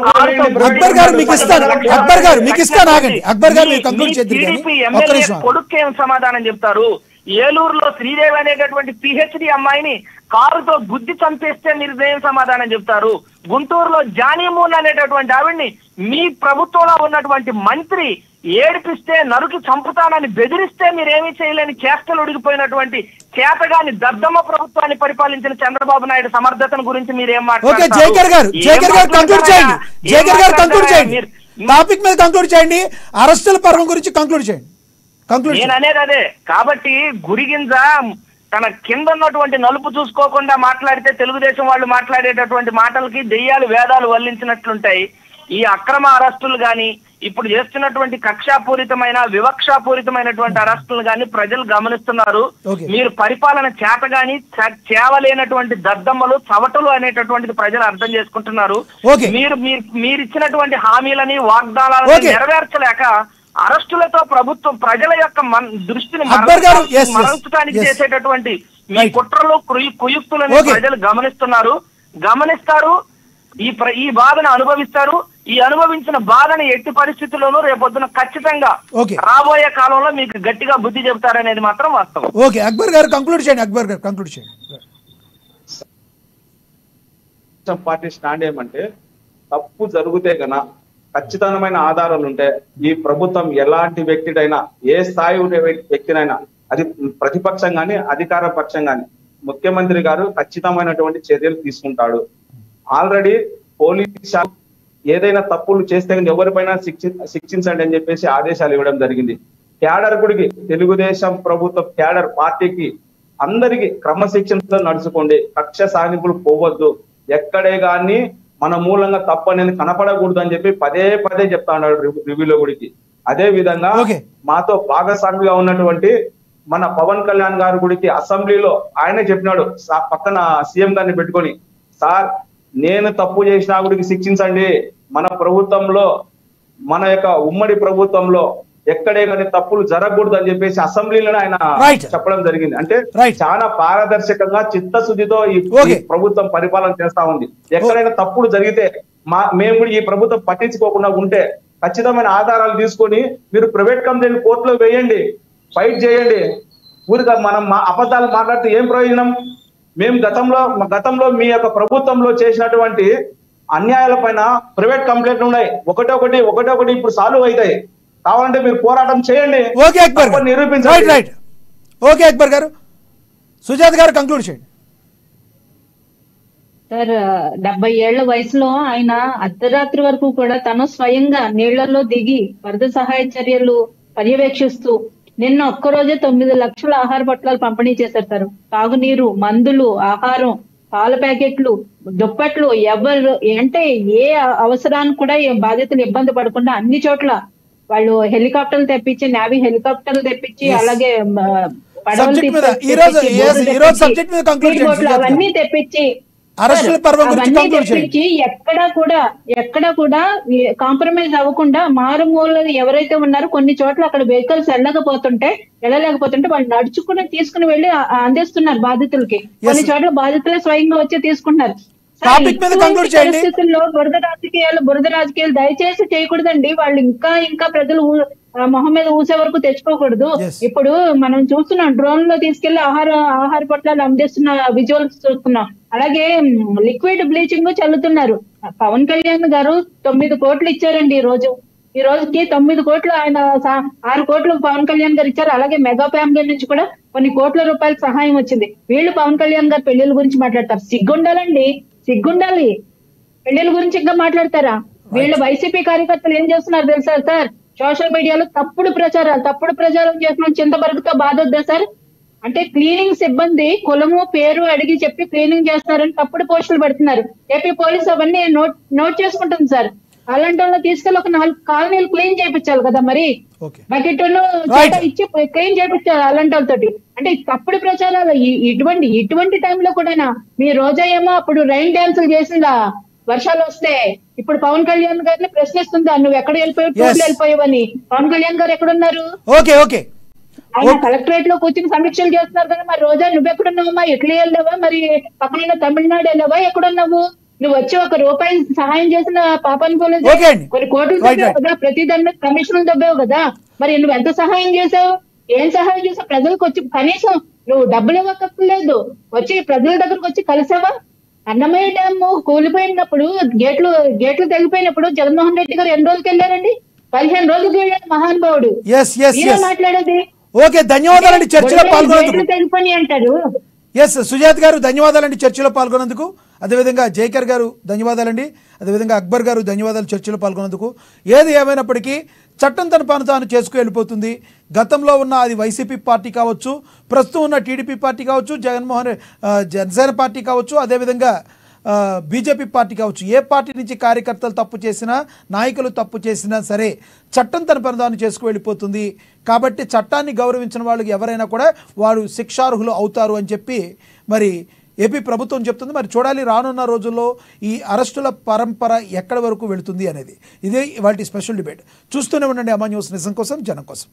టీడీపీ ఎమ్మెల్యే కొడుకు ఏం సమాధానం చెప్తారు? ఏలూరులో శ్రీదేవి అనేటటువంటి పిహెచ్డి అమ్మాయిని కారుతో గుద్ది చంపేస్తే మీరు ఏం సమాధానం చెప్తారు? గుంటూరులో జానీమూన్ అనేటటువంటి ఆవిడ్ని మీ ప్రభుత్వంలో ఉన్నటువంటి మంత్రి ఏడిపిస్తే నరుకి చంపుతానని బెదిరిస్తే మీరేమీ చేయలేని చేష్టలు ఉడిగిపోయినటువంటి చేతగాని దద్దమ్మ ప్రభుత్వాన్ని పరిపాలించిన చంద్రబాబు నాయుడు సమర్థతను గురించి మీరేం మాట్లాడతారు?
టాపిక్ మీద కంక్లూడ్ చేయండి, అరెస్టుల పర్వం గురించి కంక్లూడ్ చేయండి.
నేను అనేది అదే. కాబట్టి గురిగింజ తన కింద ఉన్నటువంటి నలుపు చూసుకోకుండా మాట్లాడితే తెలుగుదేశం వాళ్ళు మాట్లాడేటటువంటి మాటలకి దెయ్యాలు వేదాలు వల్లించినట్లుంటాయి. ఈ అక్రమ అరెస్టులు గాని, ఇప్పుడు చేస్తున్నటువంటి కక్షాపూరితమైన వివక్షాపూరితమైనటువంటి అరెస్టులు గాని ప్రజలు గమనిస్తున్నారు.
Okay.
మీరు పరిపాలన చేత గాని చేవలేనటువంటి దద్దమ్మలు చవటలు అనేటటువంటిది ప్రజలు అర్థం చేసుకుంటున్నారు.
Okay.
మీరు ఇచ్చినటువంటి హామీలని వాగ్దానాలను
Okay.
నెరవేర్చలేక అరెస్టులతో ప్రభుత్వం ప్రజల యొక్క దృష్టిని
అక్బర్ గారు, yes, yes,
మరల్చడానికి
yes.
చేసేటటువంటి మీ
Right.
కుట్రలు కుయుక్తులను
Okay.
ప్రజలు గమనిస్తారు. ఈ బాధను అనుభవిస్తారు. ఈ అనుభవించిన బాధని ఎట్టి పరిస్థితుల్లోనూ రేపొద్దున ఖచ్చితంగా
Okay.
రాబోయే కాలంలో మీకు గట్టిగా బుద్ధి చెబుతారనేది మాత్రం వాస్తవం.
ఓకే, అక్బర్ గారు కంక్లూడ్ చేయండి. అక్బర్ గారు కంక్లూడ్ చేయండి.
పార్టీ స్టాండ్ ఏమంటే తప్పు జరిగితే గన ఖచ్చితమైన ఆధారాలు ఉంటే ఈ ప్రభుత్వం ఎలాంటి వ్యక్తిడైనా ఏ స్థాయి ఉండే వ్యక్తినైనా అది ప్రతిపక్షం గాని అధికార పక్షం గాని ముఖ్యమంత్రి గారు ఖచ్చితమైనటువంటి చర్యలు తీసుకుంటాడు. ఆల్రెడీ పోలీస్ ఏదైనా తప్పులు చేస్తే ఎవరిపైన శిక్షించండి అని చెప్పేసి ఆదేశాలు ఇవ్వడం జరిగింది. క్యాడర్ గుడికి తెలుగుదేశం ప్రభుత్వ క్యాడర్ పార్టీకి అందరికి క్రమశిక్షణతో నడుచుకోండి, కక్ష సాధింపులు పోవద్దు, ఎక్కడే గాని మన మూలంగా తప్పు అనేది కనపడకూడదు అని చెప్పి పదే పదే చెప్తా ఉన్నాడు రివ్యూలో గుడికి. అదే విధంగా మాతో భాగస్వామిగా ఉన్నటువంటి మన పవన్ కళ్యాణ్ గారి గుడికి అసెంబ్లీలో ఆయనే చెప్పినాడు, పక్కన సీఎం గారిని పెట్టుకొని, సార్ నేను తప్పు చేసిన గుడికి శిక్షించండి, మన ప్రభుత్వంలో మన యొక్క ఉమ్మడి ప్రభుత్వంలో ఎక్కడే కానీ తప్పులు జరగకూడదు అని చెప్పేసి అసెంబ్లీలోనే ఆయన చెప్పడం జరిగింది. అంటే చాలా పారదర్శకంగా చిత్తశుద్ధితో ఈ ప్రభుత్వం పరిపాలన చేస్తా ఉంది. ఎక్కడైనా తప్పులు జరిగితే మేము కూడా ఈ ప్రభుత్వం పట్టించుకోకుండా ఉంటే ఖచ్చితమైన ఆధారాలు తీసుకొని మీరు ప్రైవేట్ కంప్లైంట్ కోర్టులో వేయండి, ఫైట్ చేయండి. ఊరిగా మనం అబద్ధాలు మాట్లాడితే ఏం ప్రయోజనం? మేము గతంలో మీ యొక్క ప్రభుత్వంలో చేసినటువంటి అన్యాయాల పైన ప్రైవేట్ కంప్లైంట్లు ఉన్నాయి, ఒకటొకటి ఇప్పుడు సాల్వ్ అవుతాయి. కావాలంటే మీరు పోరాటం చేయండి, నిరూపించండి.
ఓకే అక్బర్ గారు, సుజాత గారు కంక్లూడ్ చేయండి.
సార్ 70 ఏళ్ల వయసులో ఆయన అర్ధరాత్రి వరకు కూడా తను స్వయంగా నీళ్లలో దిగి వరద సహాయ చర్యలు పర్యవేక్షిస్తూ నిన్న ఒక్కరోజే 9 లక్షల ఆహార పొట్లాలు పంపిణీ చేశారు సార్. తాగునీరు, మందులు, ఆహారం, పాల ప్యాకెట్లు, దుప్పట్లు, ఎవరు అంటే ఏ అవసరానికి కూడా బాధితులు ఇబ్బంది పడకుండా అన్ని చోట్ల వాళ్ళు హెలికాప్టర్లు తెప్పించి, నేవీ హెలికాప్టర్లు తెప్పించి, అలాగే పడవలు అవన్నీ తెప్పించి ఎక్కడ కూడా కాంప్రమైజ్ అవ్వకుండా మారుమూల ఎవరైతే ఉన్నారో కొన్ని చోట్ల అక్కడ వెహికల్స్ వెళ్ళలేకపోతుంటే వాళ్ళు నడుచుకుని తీసుకుని వెళ్ళి అందిస్తున్నారు బాధితులకి. కొన్ని చోట్ల బాధితులే స్వయంగా వచ్చి తీసుకుంటున్నారు. పరిస్థితుల్లో బురద రాజకీయాలు దయచేసి చేయకూడదండి. వాళ్ళు ఇంకా ప్రజలు మొహం మీద ఊసే వరకు తెచ్చుకోకూడదు. ఇప్పుడు మనం చూస్తున్నాం, డ్రోన్ లో తీసుకెళ్లి ఆహార పొట్లాలు అందిస్తున్న విజువల్స్ చూస్తున్నాం. అలాగే లిక్విడ్ బ్లీచింగ్ చల్లుతున్నారు. పవన్ కళ్యాణ్ గారు 9 కోట్లు ఇచ్చారండి ఈ రోజుకి 9 కోట్లు ఆయన 6 కోట్లు పవన్ కళ్యాణ్ గారు ఇచ్చారు. అలాగే మెగా ఫ్యామిలీ నుంచి కూడా కొన్ని కోట్ల రూపాయల సహాయం వచ్చింది. వీళ్ళు పవన్ కళ్యాణ్ గారు పెళ్లిళ్ళ గురించి మాట్లాడతారు. సిగ్గుండాలి. పెళ్లిళ్ళ గురించి ఇంకా మాట్లాడతారా? వీళ్ళు వైసీపీ కార్యకర్తలు ఏం చేస్తున్నారు తెలుసా సార్? సోషల్ మీడియాలో తప్పుడు ప్రచారం చేసిన చింతబరుగుతో బాధొద్దా సార్? అంటే క్లీనింగ్ సిబ్బంది కులము పేరు అడిగి చెప్పి క్లీనింగ్ చేస్తున్నారని తప్పుడు పోస్టులు పెడుతున్నారు. ఏపీ పోలీస్ అవన్నీ నోట్ చేసుకుంటుంది సార్. అలాంటి వాళ్ళు తీసుకెళ్ళి ఒక 4 కాలనీలు క్లీన్ చేయించాలి కదా, మరి బకెట్ ఇచ్చి క్లీన్ చేయించాలి అలాంటి వాళ్ళతోటి. అంటే తప్పుడు ప్రచారాలు ఇటువంటి టైంలో కూడా మీ రోజా ఏమో అప్పుడు రైన్ డాన్సులు చేసిందా వర్షాలు వస్తే? ఇప్పుడు పవన్ కళ్యాణ్ గారిని ప్రశ్నిస్తుందా, నువ్వు ఎక్కడ వెళ్ళిపోయావని? పవన్ కళ్యాణ్ గారు ఎక్కడున్నారు? ఆయన కలెక్టరేట్ లో కూర్చుని సమీక్షలు చేస్తున్నారు కదా. మరి రోజా నువ్వెక్కడున్నావమ్మా? ఇటలీ వెళ్ళావా? మరి పక్కన తమిళనాడు వెళ్ళావా? ఎక్కడున్నావు? నువ్వు వచ్చి ₹1 సహాయం చేసిన పాపాన్ని పోలేదు. కొన్ని కోట్లు దొబ్బావు కదా, ప్రతి దాని మీద కమిషన్లు దొబ్బావు కదా. మరి నువ్వు ఎంత సహాయం చేసావు? ఏం సహాయం చేసావు? ప్రజలకు వచ్చి కనీసం నువ్వు డబ్బులు ఇవ్వక్కర్లేదు, వచ్చి ప్రజల దగ్గరకు వచ్చి కలిసావా? అన్నమయ్య డ్యామ్ కూలిపోయినప్పుడు గేట్లు తెగిపోయినప్పుడు జగన్మోహన్ రెడ్డి గారు ఎన్ని రోజులకి వెళ్ళారండి? 15 రోజులకి వెళ్ళాడు మహానుభావుడు. మాట్లాడేది
ధన్యవాదాలండి చర్చలో పాల్గొన్నందుకు.
తెగిపోయి అంటారు.
సుజాత్ గారు ధన్యవాదాలండి చర్చలో పాల్గొన్నందుకు. అదేవిధంగా జైకర్ గారు ధన్యవాదాలండి. అదేవిధంగా అక్బర్ గారు ధన్యవాదాలు చర్చలో పాల్గొన్నందుకు. ఏది ఏమైనప్పటికీ చట్టం తన పని తాను చేసుకు వెళ్ళిపోతుంది. గతంలో ఉన్న అది వైసీపీ పార్టీ కావచ్చు, ప్రస్తుతం ఉన్న టీడీపీ పార్టీ కావచ్చు, జనసేన పార్టీ కావచ్చు, అదేవిధంగా బీజేపీ పార్టీ కావచ్చు, ఏ పార్టీ నుంచి కార్యకర్తలు తప్పు చేసినా, నాయకులు తప్పు చేసినా సరే చట్టం తన పనిదాన్ని చేసుకు వెళ్ళిపోతుంది. కాబట్టి చట్టాన్ని గౌరవించిన వాళ్ళకి ఎవరైనా కూడా వారు శిక్షార్హులు అవుతారు అని చెప్పి మరి ఏపీ ప్రభుత్వం చెప్తుంది. మరి చూడాలి రానున్న రోజుల్లో ఈ అరెస్టుల పరంపర ఎక్కడి వరకు వెళుతుంది అనేది. ఇదే వాటి స్పెషల్ డిబేట్. చూస్తూనే ఉండండి అమా న్యూస్, నిజం కోసం జనం కోసం.